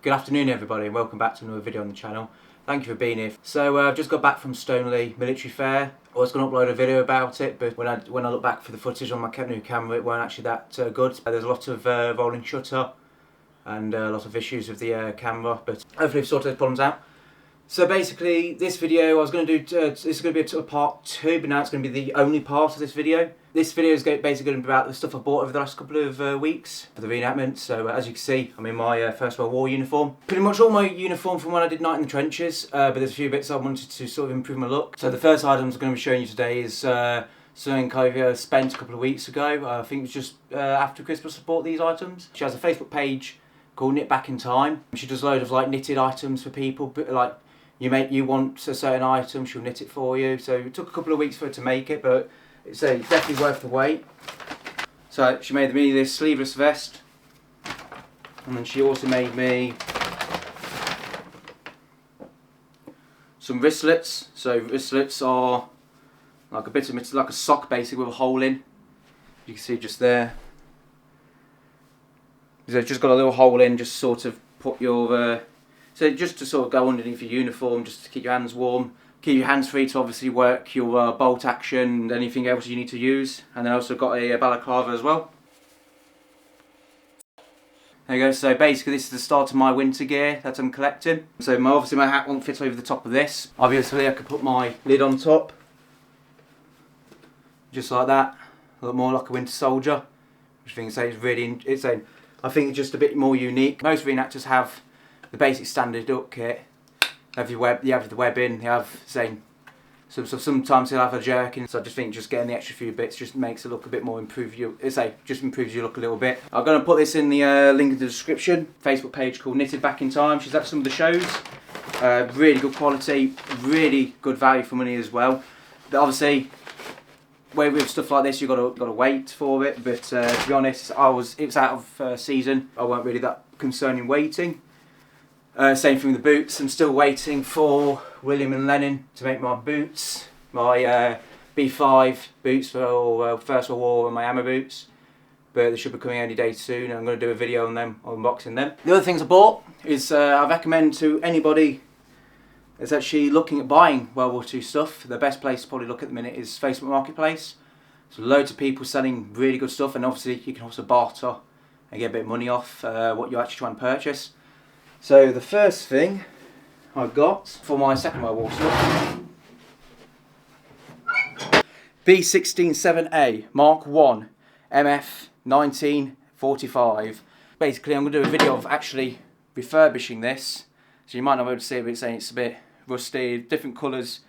Good afternoon everybody and welcome back to another video on the channel. Thank you for being here. So I've just got back from Stoneleigh Military Fair. I was going to upload a video about it, but when I look back for the footage on my new camera, it weren't actually that good. There's a lot of rolling shutter and a lot of issues with the camera, but hopefully we've sorted those problems out. So basically this video I was going to do, this is going to be a part 2, but now it's going to be the only part of this video. This video is basically going to be about the stuff I bought over the last couple of weeks for the reenactment. So as you can see, I'm in my First World War uniform. Pretty much all my uniform from when I did Night in the Trenches, but there's a few bits I wanted to sort of improve my look. So the first items I'm going to be showing you today is something I spent a couple of weeks ago. I think it was just after Christmas I bought these items. She has a Facebook page called Knit Back in Time. She does a load of like knitted items for people, but like you want a certain item, she'll knit it for you. So it took a couple of weeks for her to make it, but it's definitely worth the wait. So she made me this sleeveless vest, and then she also made me some wristlets. So wristlets are like a bit of, it's like a sock basically with a hole in. You can see just there. So it's just got a little hole in, just sort of put your so just to sort of go underneath your uniform, just to keep your hands warm. Keep your hands free to obviously work your bolt action and anything else you need to use. And then I also got a balaclava as well. There you go, so basically this is the start of my winter gear that I'm collecting. So obviously my hat won't fit over the top of this. Obviously I could put my lid on top. Just like that. A lot more like a winter soldier. Which I think is really, I think it's just a bit more unique. Most reenactors have the basic standard up kit. You have the webbing, you have sometimes you'll have a jerkin, so I just think just getting the extra few bits just makes it look a bit more just improves your look a little bit. I'm going to put this in the link in the description. Facebook page called Knitted Back in Time. She's at some of the shows. Really good quality, really good value for money as well. But obviously, with stuff like this, you've got to wait for it. But to be honest, it was out of season. I weren't really that concerned in waiting. Same thing with the boots. I'm still waiting for William and Lennon to make my boots, my B5 boots for First World War and my hammer boots. But they should be coming any day soon. I'm going to do a video on them, unboxing them. The other things I bought is I recommend to anybody that's actually looking at buying World War II stuff. The best place to probably look at the minute is Facebook Marketplace. So loads of people selling really good stuff, and obviously you can also barter and get a bit of money off what you're actually trying to purchase. So the first thing I got for my Second World War stuff, B167A Mark 1 MF 1945. Basically I'm going to do a video of actually refurbishing this. So you might not be able to see it, but it's saying it's a bit rusty, different colours.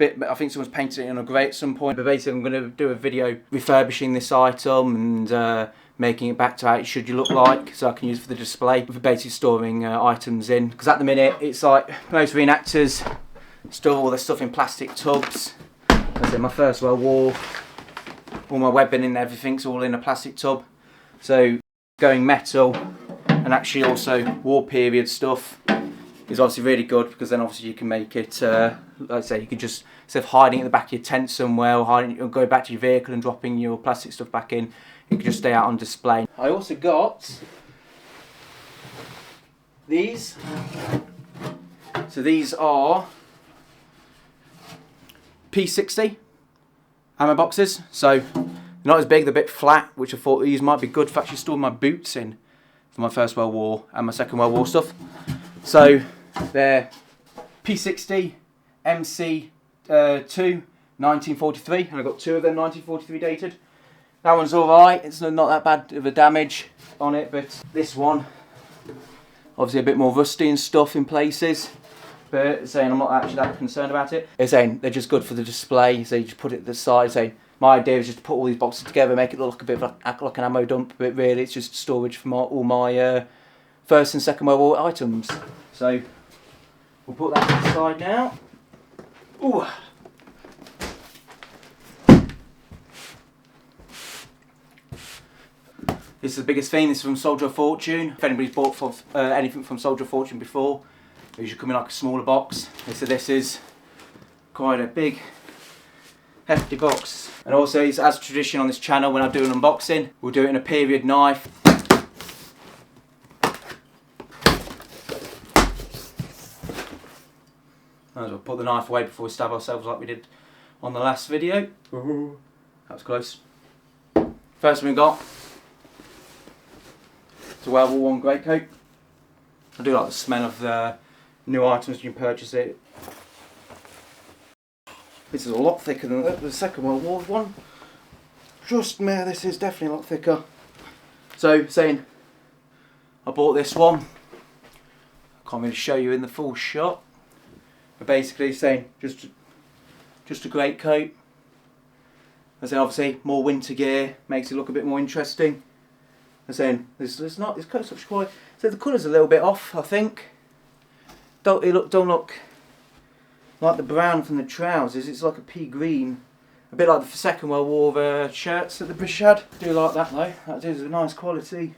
I think someone's painted it in a grey at some point. But basically I'm going to do a video refurbishing this item and making it back to how it should look like, so I can use it for the display, for basically storing items in. Because at the minute it's like most reenactors store all their stuff in plastic tubs. As in my First World War, all my webbing and everything's all in a plastic tub. So going metal and actually also war period stuff is obviously really good, because then obviously you can make it, like I say, you can just, instead of hiding it in the back of your tent somewhere, or go back to your vehicle and dropping your plastic stuff back in, it can just stay out on display. I also got these. So these are P60 hammer boxes. So they're not as big, they're a bit flat, which I thought these might be good for actually storing my boots in for my First World War and my Second World War stuff. So they're P60 MC2 1943, and I got two of them 1943 dated. That one's alright, it's not that bad of a damage on it, but this one, obviously a bit more rusty and stuff in places, but saying I'm not actually that concerned about it. They're saying they're just good for the display, so you just put it to the side, saying my idea is just to put all these boxes together, make it look like a bit of like an ammo dump, but really it's just storage for all my First and Second World War items. So we'll put that to the side now. Ooh. This is the biggest thing. This is from Soldier of Fortune. If anybody's bought anything from Soldier of Fortune before, it usually come in like a smaller box. So this is quite a big, hefty box. And also, it's as tradition on this channel, when I do an unboxing, we'll do it in a period knife. Might as well put the knife away before we stab ourselves like we did on the last video. Ooh, that was close. First one we got, it's a WW1 greatcoat. I do like the smell of the new items when you purchase it. This is a lot thicker than the Second World War one. Trust me, this is definitely a lot thicker. So, saying I bought this one. I can't really show you in the full shot. But basically saying just a greatcoat. As in obviously more winter gear makes it look a bit more interesting. As saying this coat's actually quite. So the colour's a little bit off, I think. Don't look like the brown from the trousers. It's like a pea green, a bit like the Second World War shirts that the British had. I do like that though. That is a nice quality.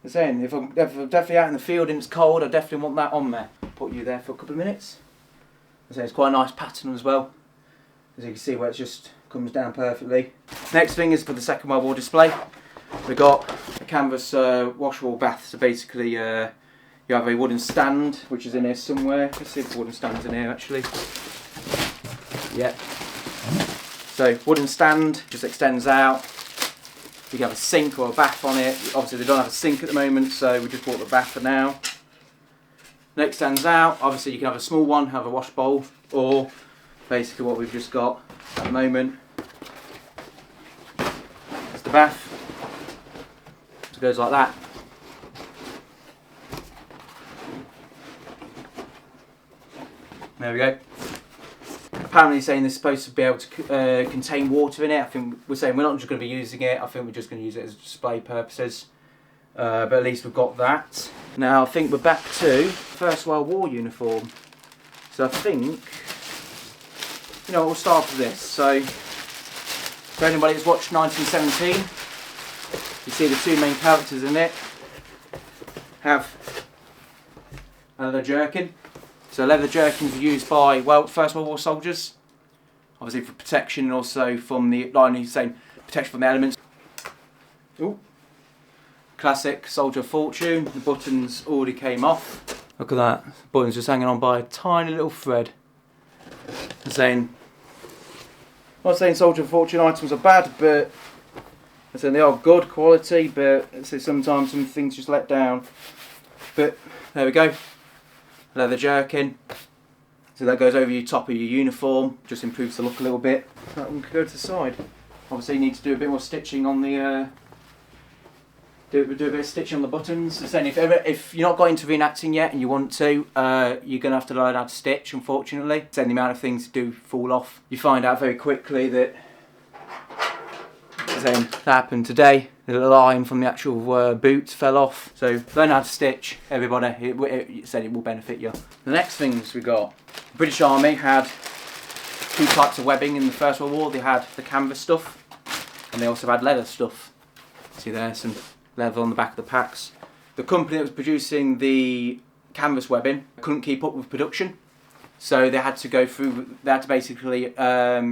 I'm saying if I'm definitely out in the field and it's cold, I definitely want that on there. Put you there for a couple of minutes. I'm saying it's quite a nice pattern as well. As you can see where it just comes down perfectly. Next thing is for the Second World War display. We got a canvas washable bath. So basically, you have a wooden stand which is in here somewhere. Let's see if the wooden stand's in here actually. Yep. So wooden stand just extends out. You can have a sink or a bath on it. Obviously they don't have a sink at the moment, so we just bought the bath for now. Next stands out. Obviously you can have a small one, have a wash bowl, or basically what we've just got at the moment is the bath. So it goes like that. There we go. Apparently saying this is supposed to be able to contain water in it. I think we're saying we're not just going to be using it. I think we're just going to use it as display purposes. But at least we've got that. Now I think we're back to First World War uniform. So I think, you know, we'll start with this. So for anybody that's watched 1917, you see the two main characters in it have a leather jerkin. So leather jerkins were used by First World War soldiers, obviously for protection and also from the protection from the elements. Ooh. Classic soldier of fortune. The buttons already came off. Look at that. The buttons just hanging on by a tiny little thread. I'm not saying soldier of fortune items are bad, but I'm saying they are good quality, but sometimes some things just let down. But there we go. Leather jerkin, so that goes over your top of your uniform, just improves the look a little bit. That one can go to the side. Obviously you need to do a bit more stitching on the do a bit of stitching on the buttons. So if you're not got into reenacting yet and you want to, you're going to have to learn how to stitch, unfortunately. So the amount of things do fall off. You find out very quickly that that happened today. The little iron from the actual boot fell off. So learn how to stitch, everybody. It said it will benefit you. The next things we got. The British Army had two types of webbing in the First World War. They had the canvas stuff and they also had leather stuff. See there, some leather on the back of the packs. The company that was producing the canvas webbing couldn't keep up with production. So they had to basically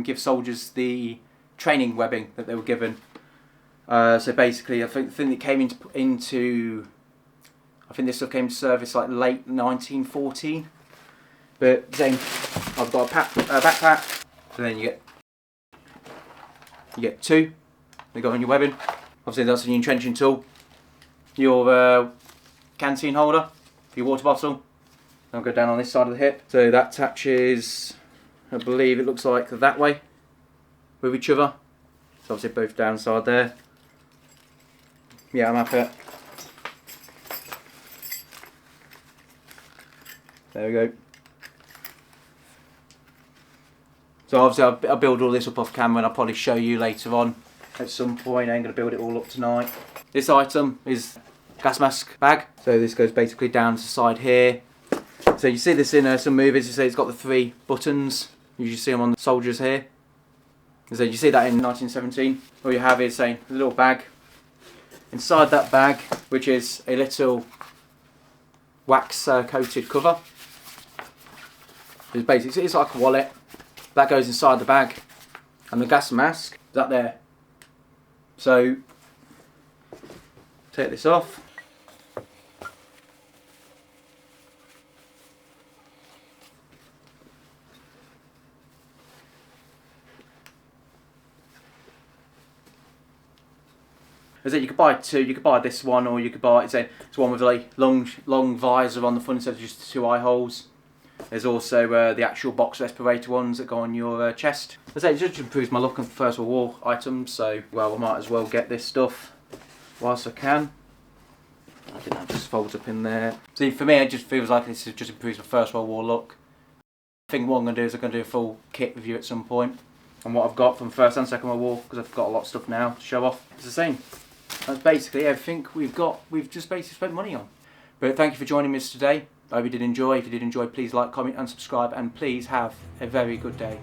give soldiers the training webbing that they were given. So basically, I think it came into I think this stuff came to service like late 1914. But then I've got a backpack. So then you get two. They go on your webbing. Obviously that's your entrenching tool. Your canteen holder for your water bottle. I'll go down on this side of the hip. So that attaches, I believe it looks like that way with each other. So obviously both downside there. Yeah, I'm happy. There we go. So obviously I'll build all this up off camera and I'll probably show you later on at some point. I ain't going to build it all up tonight. This item is gas mask bag. So this goes basically down to the side here. So you see this in some movies, you see it's got the 3 buttons. You usually see them on the soldiers here. So you see that in 1917. All you have is a little bag. Inside that bag, which is a little wax coated cover. It's like a wallet. That goes inside the bag. And the gas mask is that there. So take this off. As I said, you could buy two. You could buy this one, or you could buy it's one with a long visor on the front instead of just 2 eye holes. There's also the actual box respirator ones that go on your chest. As I say, it just improves my look on First World War items, so well, I might as well get this stuff whilst I can. I think that just folds up in there. See, for me, it just feels like this just improves my First World War look. I think what I'm going to do is I'm going to do a full kit review at some point on what I've got from First and Second World War, because I've got a lot of stuff now to show off. It's the same. That's basically everything we've just basically spent money on. But thank you for joining me today. I hope you did enjoy. If you did enjoy, please like, comment and subscribe, and please have a very good day.